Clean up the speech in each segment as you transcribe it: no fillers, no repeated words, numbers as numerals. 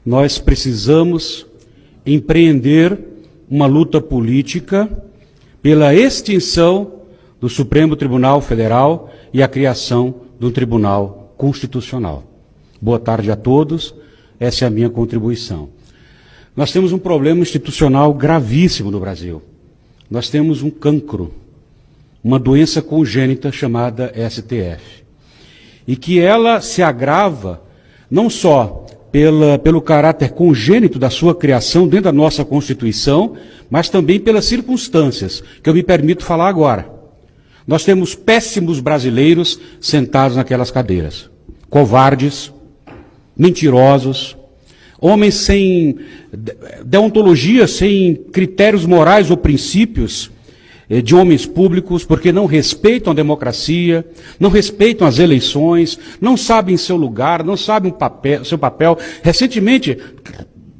nós precisamos empreender uma luta política pela extinção do Supremo Tribunal Federal e a criação de um Tribunal Constitucional. Boa tarde a todos, essa é a minha contribuição. Nós temos um problema institucional gravíssimo no Brasil. Nós temos um cancro, uma doença congênita chamada STF. E que ela se agrava não só pelo caráter congênito da sua criação dentro da nossa Constituição, mas também pelas circunstâncias, que eu me permito falar agora. Nós temos péssimos brasileiros sentados naquelas cadeiras. Covardes, mentirosos, homens sem deontologia, sem critérios morais ou princípios de homens públicos, porque não respeitam a democracia, não respeitam as eleições, não sabem seu lugar, não sabem seu papel. Recentemente,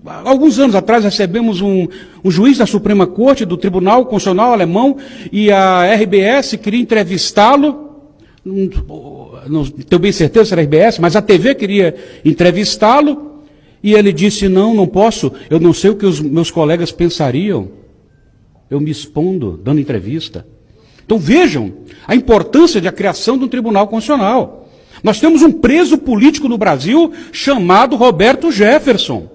alguns anos atrás, recebemos um juiz da Suprema Corte, do Tribunal Constitucional Alemão, e a RBS queria entrevistá-lo, não tenho bem certeza se era a RBS, mas a TV queria entrevistá-lo, e ele disse, não posso, eu não sei o que os meus colegas pensariam. Eu me expondo, dando entrevista. Então vejam a importância da criação de um Tribunal Constitucional. Nós temos um preso político no Brasil chamado Roberto Jefferson.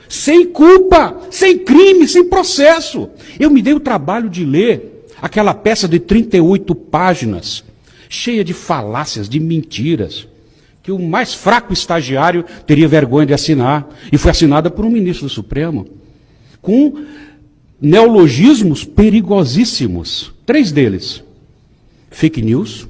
Sem culpa, sem crime, sem processo. Eu me dei o trabalho de ler aquela peça de 38 páginas, cheia de falácias, de mentiras, que o mais fraco estagiário teria vergonha de assinar. E foi assinada por um ministro do Supremo. Com neologismos perigosíssimos. 3 deles. Fake news,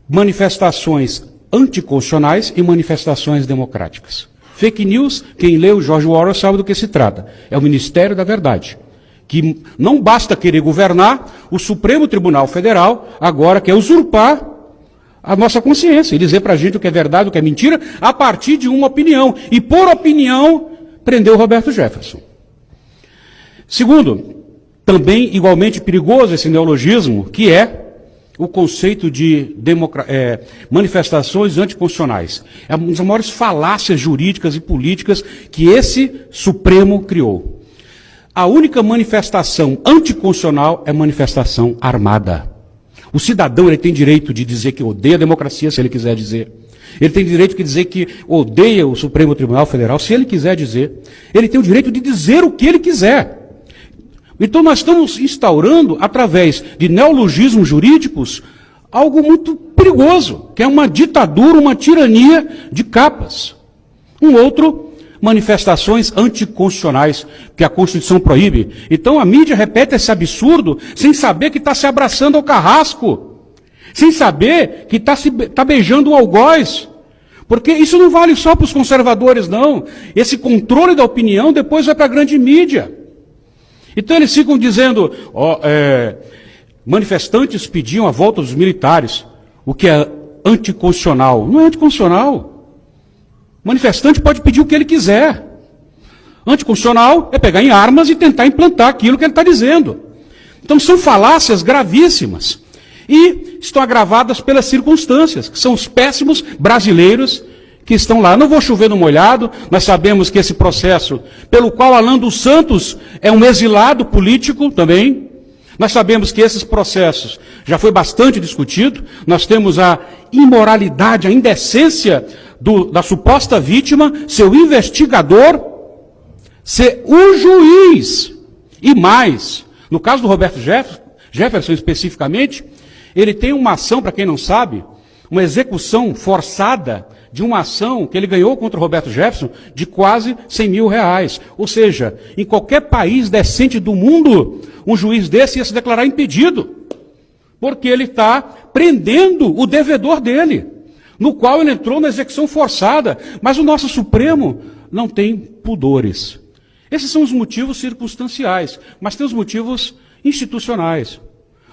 manifestações anticonstitucionais e manifestações democráticas. Fake news, quem leu George Orwell sabe do que se trata. É o Ministério da Verdade. Que não basta querer governar, o Supremo Tribunal Federal agora quer usurpar a nossa consciência e dizer para a gente o que é verdade, o que é mentira, a partir de uma opinião. E por opinião, prendeu o Roberto Jefferson. Segundo, também igualmente perigoso esse neologismo, que é o conceito de manifestações anticonstitucionais. É uma das maiores falácias jurídicas e políticas que esse Supremo criou. A única manifestação anticonstitucional é manifestação armada. O cidadão ele tem direito de dizer que odeia a democracia, se ele quiser dizer. Ele tem direito de dizer que odeia o Supremo Tribunal Federal, se ele quiser dizer. Ele tem o direito de dizer o que ele quiser. Então nós estamos instaurando, através de neologismos jurídicos, algo muito perigoso, que é uma ditadura, uma tirania de capas. Um outro, manifestações anticonstitucionais, que a Constituição proíbe. Então a mídia repete esse absurdo, sem saber que está se abraçando ao carrasco, sem saber que está beijando o algoz. Porque isso não vale só para os conservadores, não. Esse controle da opinião depois vai para a grande mídia. Então eles ficam dizendo, manifestantes pediam a volta dos militares, o que é anticonstitucional. Não é anticonstitucional. Manifestante pode pedir o que ele quiser. Anticonstitucional é pegar em armas e tentar implantar aquilo que ele está dizendo. Então são falácias gravíssimas. E estão agravadas pelas circunstâncias, que são os péssimos brasileiros que estão lá. Não vou chover no molhado, nós sabemos que esse processo, pelo qual Alan dos Santos é um exilado político também, nós sabemos que esses processos já foi bastante discutido, nós temos a imoralidade, a indecência da suposta vítima, seu investigador, ser o juiz. E mais, no caso do Roberto Jefferson especificamente, ele tem uma ação, para quem não sabe, uma execução forçada de uma ação que ele ganhou contra o Roberto Jefferson de quase 100 mil reais. Ou seja, em qualquer país decente do mundo, um juiz desse ia se declarar impedido, porque ele está prendendo o devedor dele, no qual ele entrou na execução forçada. Mas o nosso Supremo não tem pudores. Esses são os motivos circunstanciais, mas tem os motivos institucionais.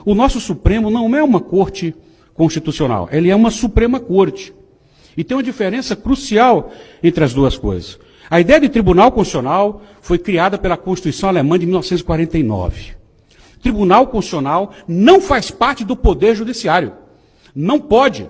O nosso Supremo não é uma corte constitucional, ele é uma Suprema Corte. E tem uma diferença crucial entre as duas coisas. A ideia de Tribunal Constitucional foi criada pela Constituição Alemã de 1949. Tribunal Constitucional não faz parte do Poder Judiciário. Não pode.